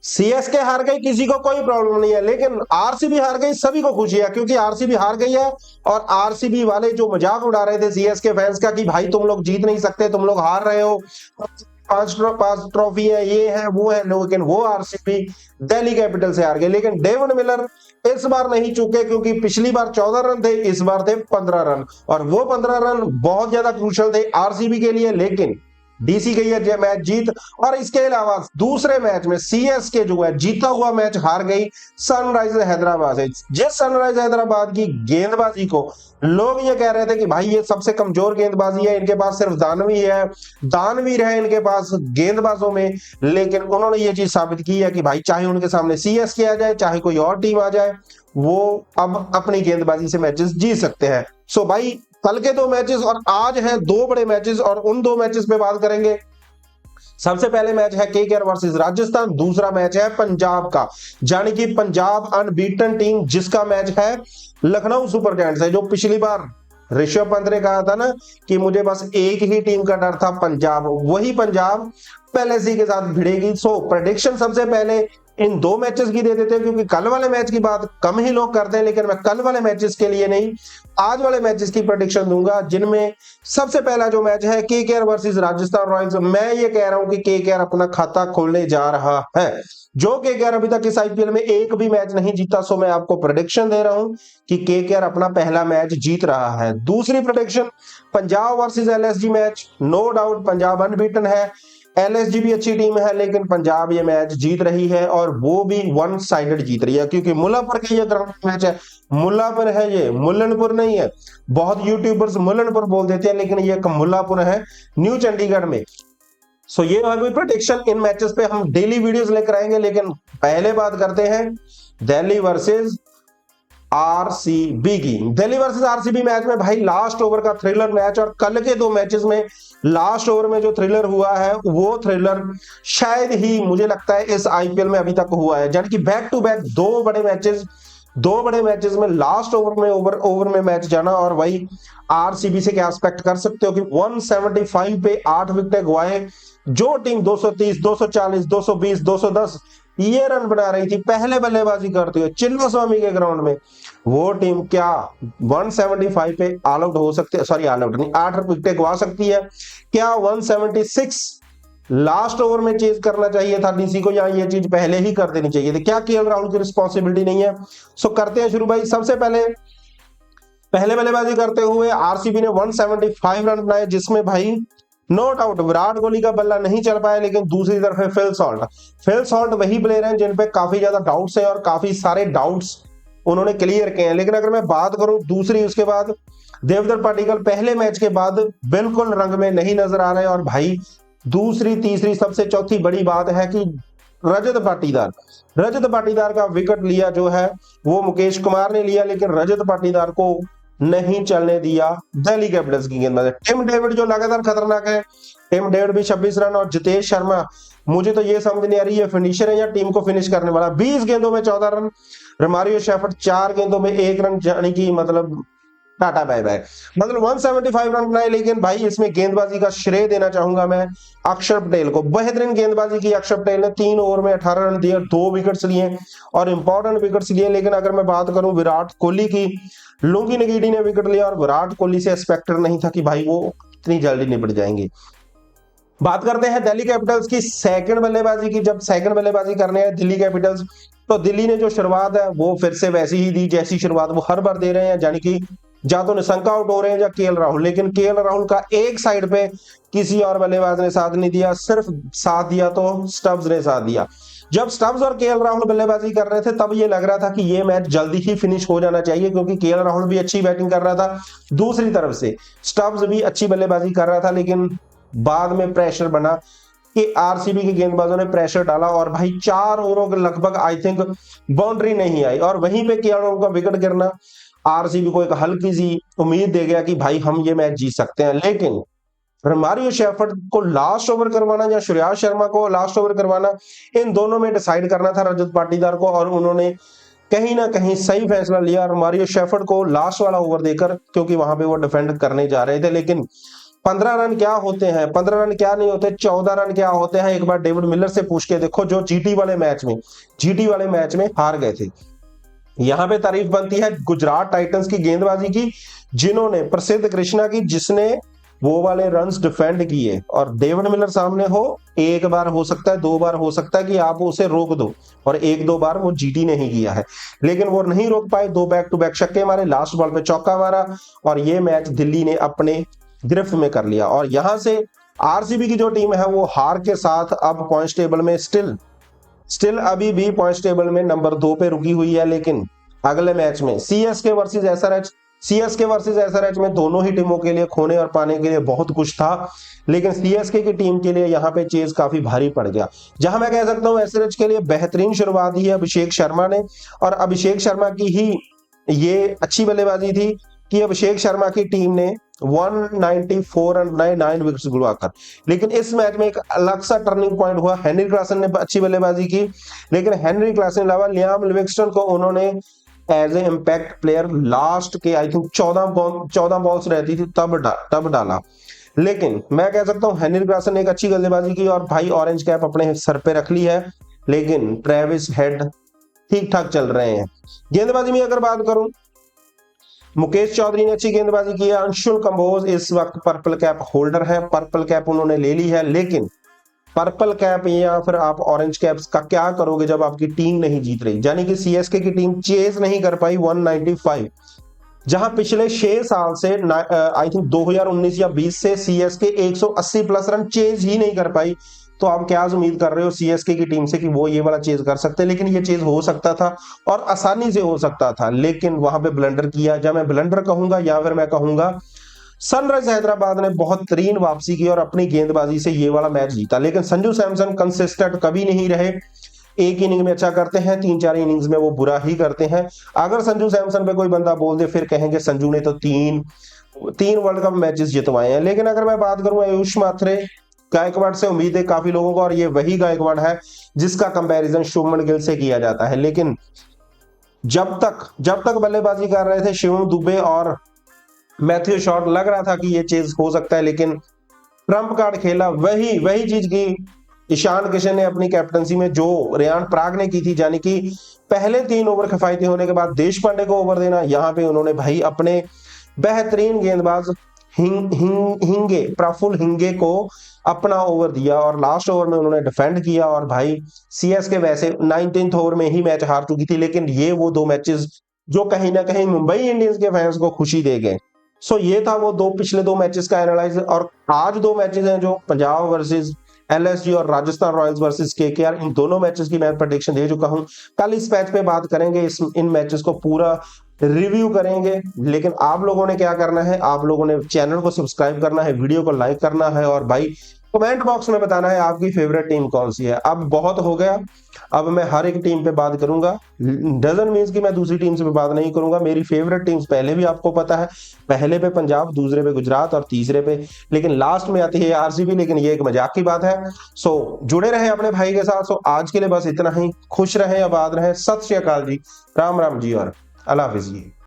CSK हार गई, किसी को कोई प्रॉब्लम नहीं है, लेकिन आरसीबी हार गई, सभी को खुशी है, क्योंकि आरसीबी हार गई है। और आरसीबी वाले जो मजाक उड़ा रहे थे सीएसके फैंस का कि भाई तुम लोग जीत नहीं सकते, तुम लोग हार रहे हो, पांच ट्रॉफी है, ये है वो है, लेकिन वो आरसीबी दिल्ली कैपिटल से हार गई। लेकिन डेविड मिलर इस बार नहीं चूके, क्योंकि पिछली बार 14 रन थे, इस बार थे 15 रन, और वो 15 रन बहुत ज्यादा क्रूशल थे आरसीबी के लिए। लेकिन डीसी गई है मैच जीत। और इसके अलावा दूसरे मैच में सीएसके जो है जीता हुआ मैच हार गई सनराइजर्स हैदराबाद से। जिस सनराइजर्स हैदराबाद की गेंदबाजी को लोग ये कह रहे थे कि भाई ये सबसे कमजोर गेंदबाजी है, इनके पास सिर्फ दानवीर है इनके पास गेंदबाजों में, लेकिन उन्होंने ये चीज साबित की है कि भाई चाहे उनके सामने सीएसके आ जाए, चाहे कोई और टीम आ जाए, वो अब अपनी गेंदबाजी से मैचेस जीत सकते हैं। सो भाई कल के 2 मैचेस और आज हैं 2 बड़े मैचेस, और उन 2 मैचेस पे बात करेंगे। सबसे पहले मैच है केकेआर वर्सेस राजस्थान, दूसरा मैच है पंजाब का, यानी कि पंजाब अनबीटन टीम, जिसका मैच है लखनऊ सुपर जायंट्स है। जो पिछली बार ऋषभ पंत ने कहा था ना कि मुझे बस एक ही टीम का डर था, पंजाब, वही पंजाब पहले के साथ भिड़ेगी। सो प्रेडिक्शन सबसे पहले इन 2 मैचेस की दे देते हैं, क्योंकि कल वाले मैच की बात कम ही लोग करते हैं, लेकिन मैं कल वाले मैचेस के लिए नहीं, आज वाले मैचेस की प्रेडिक्शन दूंगा, जिनमें सबसे पहला जो मैच है केकेआर वर्सेस राजस्थान रॉयल्स। मैं ये कह रहा हूं कि केकेआर अपना खाता खोलने जा रहा है, जो केकेआर अभी तक इस आईपीएल में एक भी मैच नहीं जीता। सो मैं आपको प्रेडिक्शन दे रहा हूं कि केकेआर अपना पहला मैच जीत रहा है। दूसरी prediction, Punjab versus LSG match, no doubt Punjab unbeaten है, एलएसजी भी अच्छी टीम है, लेकिन पंजाब ये मैच जीत रही है, और वो भी वन साइडेड जीत रही है, क्योंकि मुल्लापुर का ये ग्राउंड मैच है। मुल्लापुर है, ये मुल्लनपुर नहीं है। बहुत यूट्यूबर्स मुल्लनपुर बोल देते हैं, लेकिन ये मुल्लापुर है, न्यू चंडीगढ़ में। सो ये है प्रेडिक्शन। इन मैचेस पे हम डेली वीडियोस लेकर आएंगे, लेकिन पहले बात करते हैं दिल्ली वर्सेस आरसीबी की। दिल्ली वर्सेस आरसीबी मैच में भाई लास्ट ओवर का थ्रिलर मैच, और कल के 2 मैचेस में लास्ट ओवर में जो थ्रिलर हुआ है, वो थ्रिलर शायद ही मुझे लगता है इस आईपीएल में अभी तक हुआ है। यानी कि बैक टू बैक 2 बड़े मैचेस में लास्ट ओवर में मैच जाना। और वही आरसीबी से क्या एक्सपेक्ट कर सकते हो कि 175 पे 8 विकेट गवाए। जो टीम 230, 240, 220, 210 ये रन बना रही थी पहले बल्लेबाजी करते हुए चिन्नास्वामी के ग्राउंड में, वो टीम क्या 175 पे ऑल आउट हो सकती है, सॉरी ऑल आउट नहीं, 8 विकेट गवा सकती है क्या? 176 लास्ट ओवर में चेज करना चाहिए था डीसी को, या ये चीज पहले ही कर देनी चाहिए थी क्या? केएल राहुल की रिस्पॉन्सिबिलिटी नहीं है। सो करते हैं शुरू भाई। सबसे पहले बल्लेबाजी करते हुए आरसीबी ने 175 रन बनाए, जिसमें भाई नो डाउट विराट कोहली का बल्ला नहीं चल पाया, लेकिन दूसरी तरफ है फिल सॉल्ट वही प्लेयर हैं जिन पे काफी ज्यादा डाउट्स हैं, और काफी सारे डाउट्स उन्होंने क्लियर किए हैं। लेकिन अगर मैं बात करूं दूसरी, उसके बाद देवदत्त पाटिकल पहले मैच के बाद बिल्कुल रंग में नहीं नजर आ रहे। और भाई दूसरी, तीसरी, सबसे चौथी बड़ी बात है कि रजत पाटीदार का विकेट लिया जो है वो मुकेश कुमार ने लिया, लेकिन रजत पाटीदार को नहीं चलने दिया दिल्ली कैपिटल्स की गेंदबाजी। टिम डेविड जो लगातार खतरनाक है, टिम डेविड भी 26 रन, और जितेश शर्मा, मुझे तो ये समझ नहीं आ रही है फिनिशर है या टीम को फिनिश करने वाला, 20 गेंदों में 14 रन। रोमारियो शेफर्ड 4 गेंदों में 1 रन, यानी कि मतलब टाटा बाय बाय, मतलब 175 रन बनाए। लेकिन भाई इसमें गेंदबाजी का श्रेय देना चाहूंगा मैं अक्षर पटेल को। बेहतरीन गेंदबाजी की अक्षर पटेल ने, 3 ओवर में 18 रन दिए, 2 विकेट्स लिए और इंपॉर्टेंट विकेट्स लिए। लेकिन अगर मैं बात करूं विराट कोहली की, लुंगी नगीडी ने विकेट लिया, और विराट कोहली से एक्सपेक्टेड नहीं था कि भाई वो इतनी जल्दी निपट जाएंगे। बात करते हैं दिल्ली कैपिटल्स की सेकंड बल्लेबाजी की। जब सेकंड बल्लेबाजी करने है दिल्ली कैपिटल्स, तो दिल्ली ने जो शुरुआत है वो फिर से वैसी ही दी जैसी शुरुआत वो हर बार दे रहे हैं, यानी कि या तो निशंक आउट हो रहे हैं या केएल राहुल। लेकिन केएल राहुल का एक साइड पे किसी और बल्लेबाज ने साथ नहीं दिया, सिर्फ साथ दिया तो स्टब्स ने साथ दिया। जब स्टब्स और केएल राहुल बल्लेबाजी कर रहे थे तब ये लग रहा था कि ये मैच जल्दी ही फिनिश हो जाना चाहिए, क्योंकि केएल राहुल भी अच्छी बैटिंग कर रहा था, दूसरी तरफ से स्टब्स भी अच्छी बल्लेबाजी कर रहा था। लेकिन बाद में प्रेशर बना कि आरसीबी के गेंदबाजों ने प्रेशर डाला, और भाई 4 ओवरों के लगभग आई थिंक बाउंड्री नहीं आई, और वहीं पे केएल राहुल का विकेट गिरना आरसीबी को एक हल्की सी उम्मीद दे गया कि भाई हम ये मैच जीत सकते हैं। लेकिन रोमारियो शेफर्ड को लास्ट ओवर करवाना या श्रेयस शर्मा को लास्ट ओवर करवाना, इन दोनों में डिसाइड करना था रजत पाटीदार को, और उन्होंने कहीं ना कहीं सही फैसला लिया रोमारियो शेफर्ड को लास्ट वाला ओवर देकर, क्योंकि वहां पे वो डिफेंड करने जा रहे थे। लेकिन 15 रन क्या होते हैं, 15 रन क्या नहीं होते, 14 रन क्या होते हैं, एक बार डेविड मिलर से पूछ के देखो, जो जीटी वाले मैच में हार गए थे। यहां पे तारीफ बनती है गुजरात टाइटंस की गेंदबाजी की, जिन्होंने प्रसिद्ध कृष्णा की, जिसने वो वाले रन्स डिफेंड किए। और डेविड मिलर सामने हो, एक बार हो सकता है, 2 बार हो सकता है कि आप उसे रोक दो, और 1-2 बार वो जीटी नहीं किया है, लेकिन वो नहीं रोक पाए। 2 बैक टू बैक छक्के मारे, लास्ट बॉल पे चौका मारा, और ये मैच दिल्ली ने अपने गिरफ्त में कर लिया। और यहां से आरसीबी की जो टीम है वो हार के साथ अब पॉइंट्स टेबल में स्टिल अभी भी पॉइंट्स टेबल में नंबर 2 पे रुकी हुई है। लेकिन अगले मैच में सीएसके वर्सेस एसआरएच में दोनों ही टीमों के लिए खोने और पाने के लिए बहुत कुछ था, लेकिन सीएसके की टीम के लिए यहां पे चेज काफी भारी पड़ गया। जहां मैं कह सकता हूं एसआरएच के लिए बेहतरीन शुरुआत ही है अभिषेक शर्मा ने, और अभिषेक शर्मा की ही ये अच्छी बल्लेबाजी थी कि अभिषेक शर्मा की टीम ने 194 रन बनाए 9 विकेट्स गिरवाकर। लेकिन इस मैच में एक अलग सा टर्निंग पॉइंट हुआ। हेनरी क्लासन ने अच्छी बल्लेबाजी की, लेकिन हेनरी क्लासन के अलावा लियाम लिविंगस्टन को उन्होंने as a impact player last के आई थिंक 14 बॉल्स रहती थी तब डाला। लेकिन मैं कह सकता हूं हेनरी क्लासन ने एक अच्छी बल्लेबाजी की और भाई ऑरेंज कैप अपने सर पे रख ली है। लेकिन ट्रेविस हेड ठीक ठाक चल रहे हैं। गेंदबाजी में अगर बात करूं, मुकेश चौधरी ने अच्छी गेंदबाजी की है। अंशुल कंबोज इस वक्त पर्पल कैप होल्डर है, पर्पल कैप उन्होंने ले ली है। लेकिन पर्पल कैप या फिर आप ऑरेंज कैप्स का क्या करोगे जब आपकी टीम नहीं जीत रही? यानी कि सीएसके की टीम चेज नहीं कर पाई 195, जहां पिछले 6 साल से आई थिंक 2019 या 20 से सीएसके 180 प्लस रन चेज ही नहीं कर पाई। तो आप क्या उम्मीद कर रहे हो सीएसके की टीम से कि वो ये वाला चेज कर सकते? लेकिन ये चेज हो सकता था और आसानी से हो सकता था, लेकिन वहां पे ब्लंडर किया। जब मैं ब्लंडर कहूंगा या फिर मैं कहूंगा सनराइज हैदराबाद ने बहुत तरीन वापसी की और अपनी गेंदबाजी से ये वाला मैच जीता। लेकिन संजू सैमसन कंसिस्टेंट कभी नहीं रहे। एक इनिंग में अच्छा करते हैं, 3-4 इनिंग्स में वो बुरा ही करते हैं। अगर संजू सैमसन पे कोई बंदा बोल दे फिर कहेंगे संजू ने तो तीन वर्ल्ड कप मैचेस जितवाए हैं। लेकिन अगर मैं बात करूं आयुष मात्रे गायकवाड़ से उम्मीद है काफी लोगों को, और ये वही गायकवाड़ है जिसका कंपैरिजन शुभमन गिल से किया जाता है। लेकिन जब तक बल्लेबाजी कर रहे थे शिवम दुबे और मैथ्यू शॉट, लग रहा था कि ये चीज हो सकता है। लेकिन ट्रम्प कार्ड खेला, वही चीज की ईशान किशन ने अपनी कैप्टनसी में जो रेयान पराग ने की थी, यानी कि पहले 3 ओवर किफायती होने के बाद देश पांडे को ओवर देना। यहां पे उन्होंने भाई अपने बेहतरीन गेंदबाज प्रफुल्ल हिंगे को अपना ओवर दिया और लास्ट ओवर में उन्होंने डिफेंड किया। और भाई सीएसके वैसे 19th ओवर में ही मैच हार चुकी थी, लेकिन ये वो 2 मैचेस जो कहीं ना कहीं मुंबई इंडियंस के फैंस को खुशी दे गए। सो ये था वो पिछले 2 मैचेस का एनालाइज। और आज 2 मैचेस हैं जो पंजाब वर्सेस एलएसजी और राजस्थान रॉयल्स वर्सेस केकेआर, इन दोनों मैचेस की मैं प्रेडिक्शन दे चुका हूं। कल इस मैच पे बात करेंगे, इन मैचेस को पूरा रिव्यू करेंगे। लेकिन आप लोगों ने क्या करना है, आप लोगों ने चैनल को सब्सक्राइब करना है, वीडियो को लाइक करना है, और भाई कमेंट बॉक्स में बताना है आपकी फेवरेट टीम कौन सी है। अब बहुत हो गया, अब मैं हर एक टीम पे बात करूंगा। डजंट मीन्स कि मैं दूसरी टीम से बात नहीं करूंगा। मेरी फेवरेट टीम्स पहले भी आपको पता है, पहले पे पंजाब, दूसरे पे गुजरात और तीसरे पे, लेकिन लास्ट में आती है आरसीबी। लेकिन ये एक मजाक की बात है। सो जुड़े रहे अपने भाई के साथ। सो आज के लिए बस इतना ही। खुश रहे, आबाद रहे। सत श्री अकाल जी, राम राम जी और अल्लाह हाफिज जी।